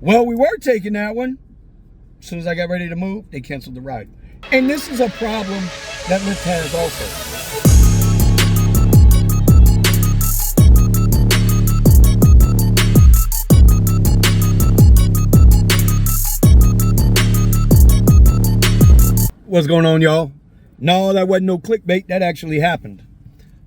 Well, we were taking that one. As soon as I got ready to move, they canceled the ride. And this is a problem that Lyft has also. What's going on, y'all? No, that wasn't no clickbait. That actually happened.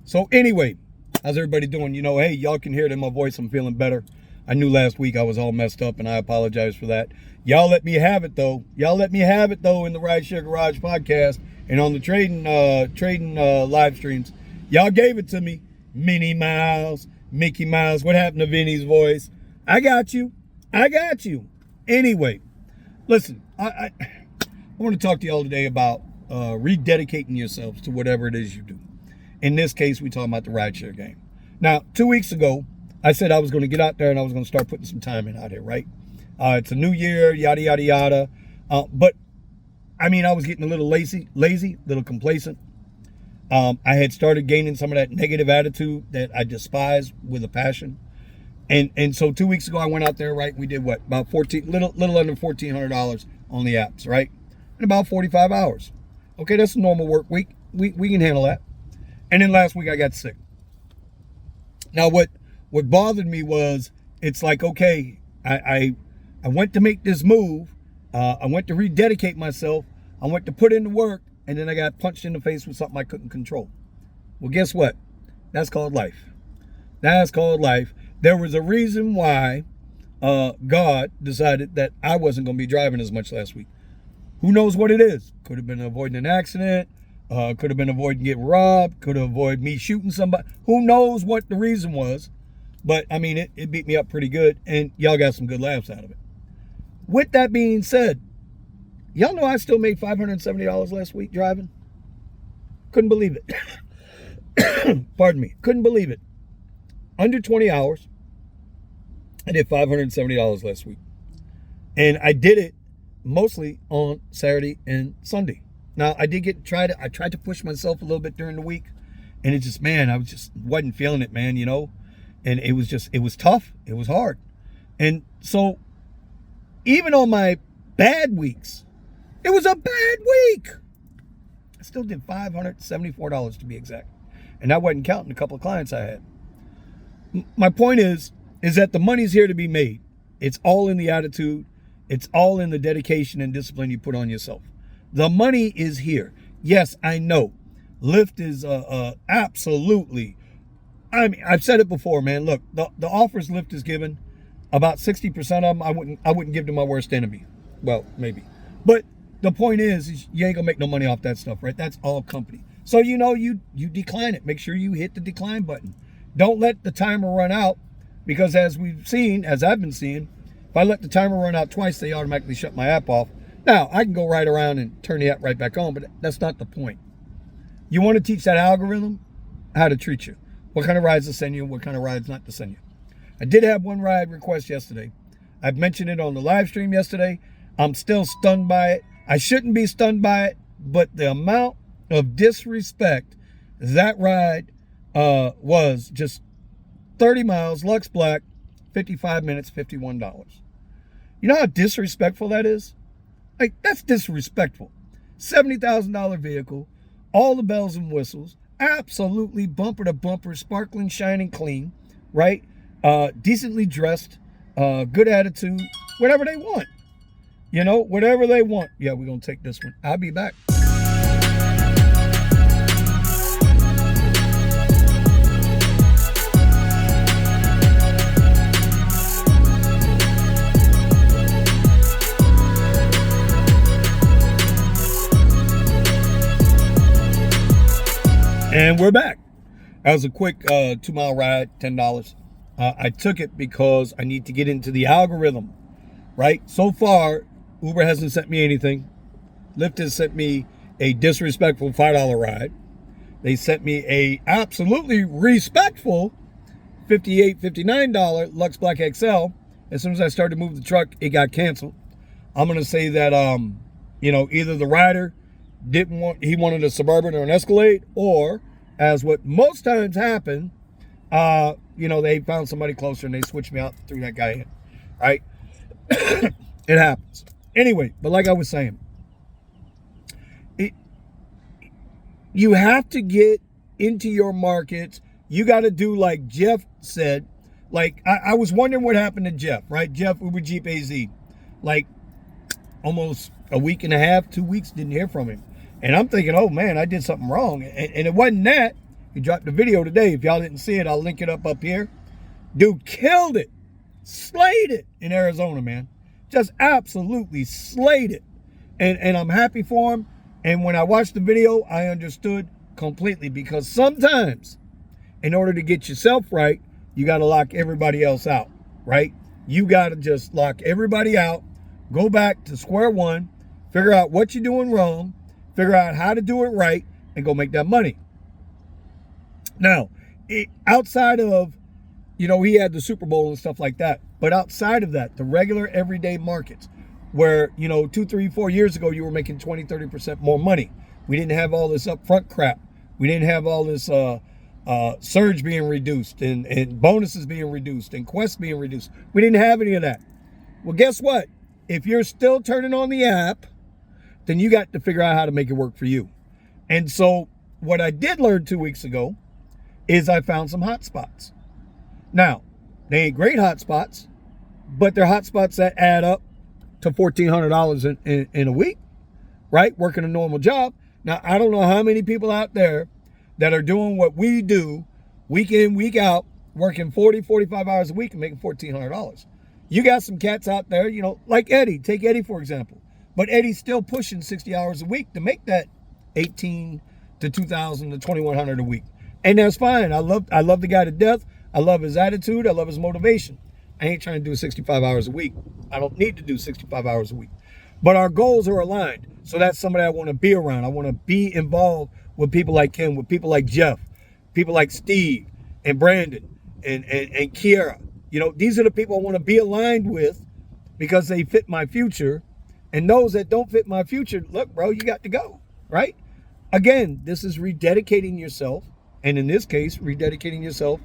So anyway, how's everybody doing? You know, hey, y'all can hear it in my voice. I'm feeling better. I knew last week I was all messed up, and I apologize for that. Y'all let me have it, though. Y'all let me have it, though, in the Rideshare Garage podcast and on the trading live streams. Y'all gave it to me. Minnie Mouse, Mickey Mouse. What happened to Vinny's voice? I got you. I got you. Anyway, listen, I want to talk to y'all today about rededicating yourselves to whatever it is you do. In this case, we're talking about the rideshare game. Now, 2 weeks ago, I said I was going to get out there and I was going to start putting some time in out here, right? It's a new year, yada, yada, yada. But, I mean, I was getting a little lazy, a little complacent. I had started gaining some of that negative attitude that I despise with a passion. And so 2 weeks ago, I went out there, right? We did what? About little under $1,400 on the apps, right? In about 45 hours. Okay, that's a normal work week. We can handle that. And then last week, I got sick. Now, what bothered me was, it's like, okay, I went to make this move. I went to rededicate myself. I went to put in the work, and then I got punched in the face with something I couldn't control. Well, guess what? That's called life. That's called life. There was a reason why God decided that I wasn't going to be driving as much last week. Who knows what it is? Could have been avoiding an accident. Could have been avoiding getting robbed. Could have avoided me shooting somebody. Who knows what the reason was? But, I mean, it beat me up pretty good, and y'all got some good laughs out of it. With that being said, y'all know I still made $570 last week driving? Couldn't believe it. Pardon me. Couldn't believe it. Under 20 hours, I did $570 last week. And I did it mostly on Saturday and Sunday. Now, I tried to push myself a little bit during the week, and it just, man, I wasn't feeling it, man, you know? And it was tough. It was hard. And so even on my bad weeks, it was a bad week. I still did $574 to be exact. And that wasn't counting a couple of clients I had. My point is that the money's here to be made. It's all in the attitude. It's all in the dedication and discipline you put on yourself. The money is here. Yes, I know. Lyft is absolutely, I mean, I've said it before, man. Look, the offers Lyft is given, about 60% of them, I wouldn't give to my worst enemy. Well, maybe. But the point is you ain't gonna make no money off that stuff, right? That's all company. So, you know, you decline it. Make sure you hit the decline button. Don't let the timer run out, because as I've been seeing, if I let the timer run out twice, they automatically shut my app off. Now, I can go right around and turn the app right back on, but that's not the point. You want to teach that algorithm how to treat you. What kind of rides to send you, what kind of rides not to send you. I did have one ride request yesterday. I've mentioned it on the live stream yesterday. I'm still stunned by it. I shouldn't be stunned by it, but the amount of disrespect that ride was just 30 miles, Lux Black, 55 minutes, $51. You know how disrespectful that is? Like, that's disrespectful. $70,000 vehicle, all the bells and whistles, absolutely bumper to bumper, sparkling, shining, clean, right? Decently dressed, good attitude, whatever they want. You know, whatever they want. Yeah, we're going to take this one. I'll be back. And we're back. That was a quick 2-mile ride, $10. I took it because I need to get into the algorithm, right? So far, Uber hasn't sent me anything. Lyft has sent me a disrespectful $5 ride. They sent me a absolutely respectful $58, $59 Lux Black XL. As soon as I started to move the truck, it got canceled. I'm going to say that, you know, either the rider he wanted a Suburban or an Escalade, or, as what most times happen, you know, they found somebody closer and they switched me out, threw that guy in, right? It happens. Anyway, but like I was saying, you have to get into your markets. You got to do like Jeff said. Like, I was wondering what happened to Jeff, right? Jeff, Uber Jeep AZ. Like, almost a week and a half, 2 weeks, didn't hear from him. And I'm thinking, oh man, I did something wrong. And it wasn't that. He dropped the video today. If y'all didn't see it, I'll link it up here. Dude killed it. Slayed it in Arizona, man. Just absolutely slayed it. And I'm happy for him. And when I watched the video, I understood completely, because sometimes in order to get yourself right, you got to lock everybody else out, right? You got to just lock everybody out, go back to square one, figure out what you're doing wrong, figure out how to do it right, and go make that money. Now, outside of, he had the Super Bowl and stuff like that, but outside of that, the regular everyday markets where, 2, 3, 4 years ago, you were making 20, 30% more money. We didn't have all this upfront crap. We didn't have all this surge being reduced and bonuses being reduced and quests being reduced. We didn't have any of that. Well, guess what? If you're still turning on the app, then you got to figure out how to make it work for you. And so what I did learn 2 weeks ago is I found some hot spots. Now, they ain't great hot spots, but they're hot spots that add up to $1,400 in a week, right? Working a normal job. Now, I don't know how many people out there that are doing what we do week in, week out, working 40, 45 hours a week and making $1,400. You got some cats out there, like Eddie. Take Eddie, for example. But Eddie's still pushing 60 hours a week to make that 18 to 2,000 to 2,100 a week. And that's fine. I love the guy to death. I love his attitude. I love his motivation. I ain't trying to do 65 hours a week. I don't need to do 65 hours a week. But our goals are aligned. So that's somebody I want to be around. I want to be involved with people like him, with people like Jeff, people like Steve and Brandon and Kiera. These are the people I want to be aligned with because they fit my future. And those that don't fit my future, look, bro, you got to go, right? Again, this is rededicating yourself. And in this case, rededicating yourself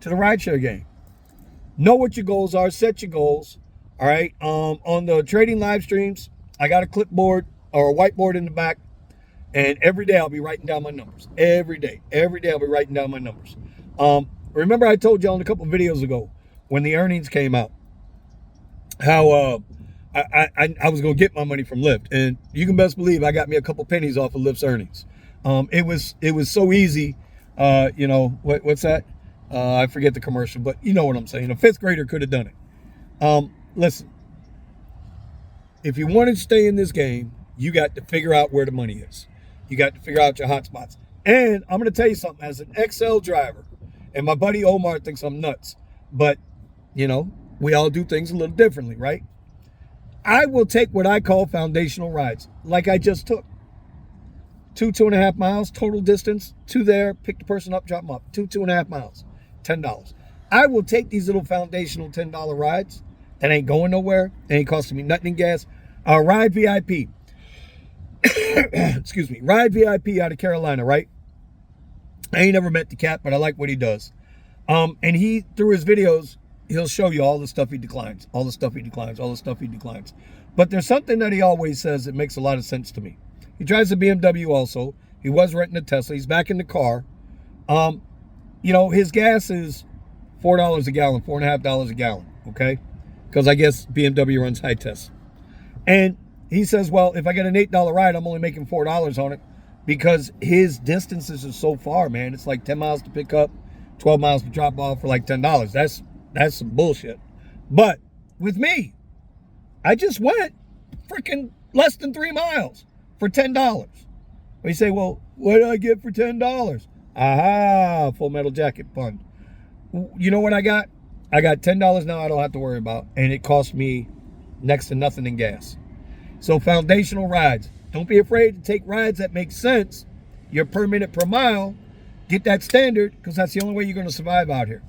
to the rideshare game. Know what your goals are. Set your goals. All right. On the trading live streams, I got a clipboard or a whiteboard in the back. And every day I'll be writing down my numbers. Every day I'll be writing down my numbers. Remember I told y'all in a couple of videos ago when the earnings came out, how I was going to get my money from Lyft. And you can best believe I got me a couple pennies off of Lyft's earnings. It was so easy. What's that? I forget the commercial, but you know what I'm saying. A fifth grader could have done it. Listen, if you want to stay in this game, you got to figure out where the money is. You got to figure out your hot spots. And I'm going to tell you something. As an XL driver, and my buddy Omar thinks I'm nuts, but, we all do things a little differently, right? I will take what I call foundational rides, like I just took. 2.5 miles total distance to there, pick the person up, drop them up. 2.5 miles, $10. I will take these little foundational $10 rides that ain't going nowhere, they ain't costing me nothing in gas. Ride VIP. Excuse me. Ride VIP out of Carolina, right? I ain't never met the cat, but I like what he does. And he, through his videos, he'll show you all the stuff he declines, all the stuff he declines, all the stuff he declines. But there's something that he always says that makes a lot of sense to me. He drives a BMW also. He was renting a Tesla. He's back in the car. His gas is $4 a gallon, $4.50 a gallon, okay? Because I guess BMW runs high tests. And he says, well, if I get an $8 ride, I'm only making $4 on it because his distances are so far, man. It's like 10 miles to pick up, 12 miles to drop off for like $10. That's some bullshit. But with me, I just went freaking less than 3 miles for $10. We say, well, what did I get for $10? Aha, Full Metal Jacket pun. You know what I got? I got $10 now I don't have to worry about. And it cost me next to nothing in gas. So foundational rides. Don't be afraid to take rides that make sense. Your per minute per mile. Get that standard because that's the only way you're going to survive out here.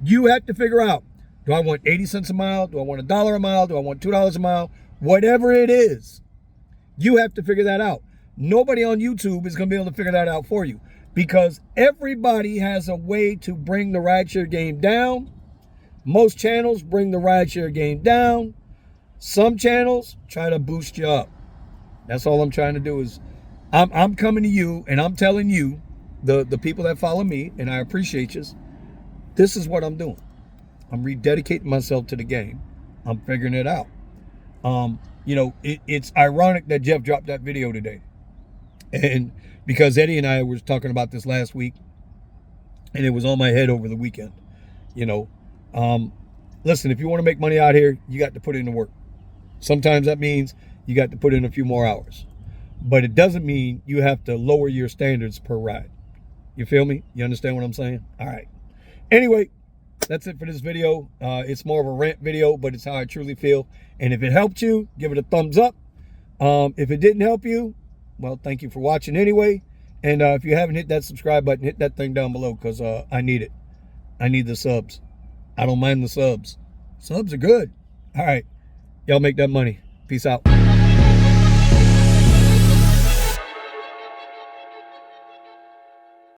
You have to figure out, do I want 80 cents a mile? Do I want $1 a mile? Do I want $2 a mile? Whatever it is, you have to figure that out. Nobody on YouTube is going to be able to figure that out for you because everybody has a way to bring the rideshare game down Most channels bring the rideshare game down. Some channels try to boost you up. That's all I'm trying to do is I'm coming to you and I'm telling you, the people that follow me, and I appreciate you, this is what I'm doing. I'm rededicating myself to the game. I'm figuring it out. You know, it's ironic that Jeff dropped that video today. And because Eddie and I were talking about this last week, and it was on my head over the weekend. You know, listen, if you want to make money out here, you got to put in the work. Sometimes that means you got to put in a few more hours. But it doesn't mean you have to lower your standards per ride. You feel me? You understand what I'm saying? All right. Anyway, that's it for this video. It's more of a rant video, but it's how I truly feel. And if it helped you, give it a thumbs up. If it didn't help you, well, thank you for watching anyway. And if you haven't hit that subscribe button, hit that thing down below because I need it. I need the subs. I don't mind the subs. Subs are good. All right. Y'all make that money. Peace out.